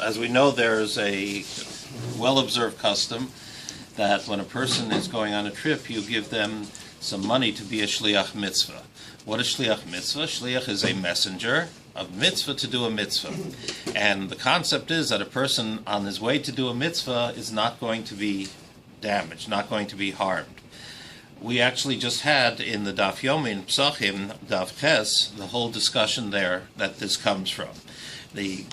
As we know, there's a well-observed custom that when a person is going on a trip, you give them some money to be a Shliach mitzvah. What is Shliach mitzvah? Shliach is a messenger of mitzvah to do a mitzvah. And the concept is that a person on his way to do a mitzvah is not going to be damaged, not going to be harmed. We actually just had in the Daf Yomi in Psachim, Daf Ches, the whole discussion there that this comes from. The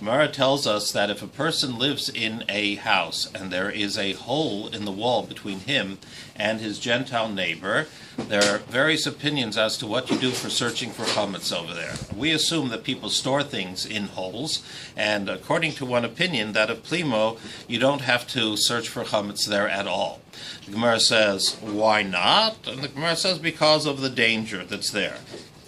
Gemara tells us that if a person lives in a house and there is a hole in the wall between him and his Gentile neighbor, there are various opinions as to what you do for searching for chametz over there. We assume that people store things in holes, and according to one opinion, that of Plimo, you don't have to search for chametz there at all. The Gemara says, why not? And the Gemara says, because of the danger that's there.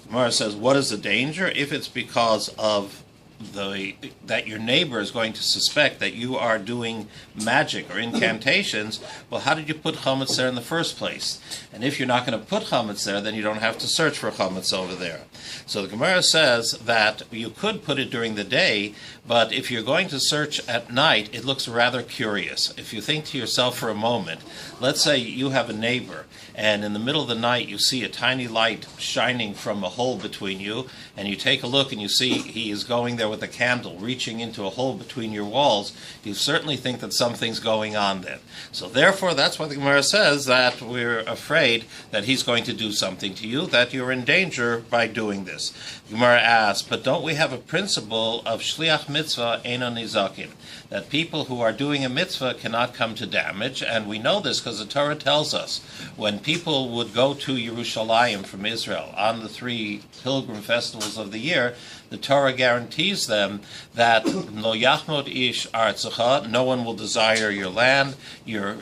The Gemara says, what is the danger? If it's because of that your neighbor is going to suspect that you are doing magic or incantations, well, how did you put chametz there in the first place? And if you're not going to put chametz there, then you don't have to search for chametz over there. So the Gemara says that you could put it during the day, but if you're going to search at night, it looks rather curious. If you think to yourself for a moment, let's say you have a neighbor, and in the middle of the night you see a tiny light shining from a hole between you, and you take a look and you see he is going there with a candle, reaching into a hole between your walls, you certainly think that something's going on then. So therefore, that's why the Gemara says that we're afraid that he's going to do something to you, that you're in danger by doing this. The Gemara asks, but don't we have a principle of Shliach mitzvah eino nizakin, that people who are doing a mitzvah cannot come to damage? And we know this because the Torah tells us when people would go to Yerushalayim from Israel on the 3 pilgrim festivals of the year, the Torah guarantees them that lo yachmod ish artzacha, no one will desire your land, your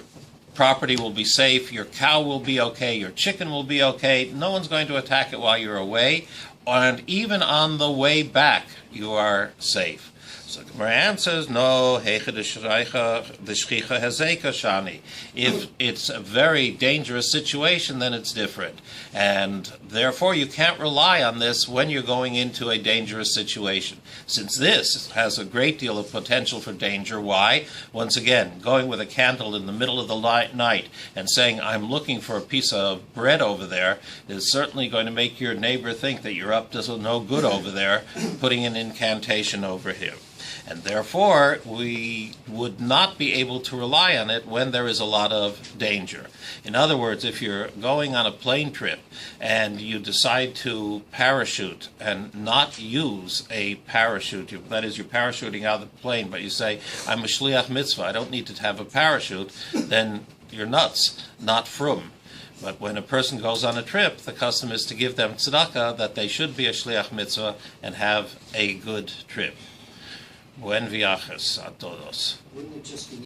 property will be safe, your cow will be okay, your chicken will be okay, no one's going to attack it while you're away, and even on the way back you are safe. So the Gemara answers, no, if it's a very dangerous situation, then it's different. And therefore you can't rely on this when you're going into a dangerous situation. Since this has a great deal of potential for danger, why? Once again, going with a candle in the middle of the night and saying, I'm looking for a piece of bread over there, is certainly going to make your neighbor think that you're up to no good over there, putting an incantation over him. And therefore, we would not be able to rely on it when there is a lot of danger. In other words, if you're going on a plane trip and you decide to parachute and not use a parachute, that is, you're parachuting out of the plane, but you say, I'm a Shliach mitzvah, I don't need to have a parachute, then you're nuts, not frum. But when a person goes on a trip, the custom is to give them tzedakah, that they should be a Shliach mitzvah and have a good trip. Buen viajes a todos.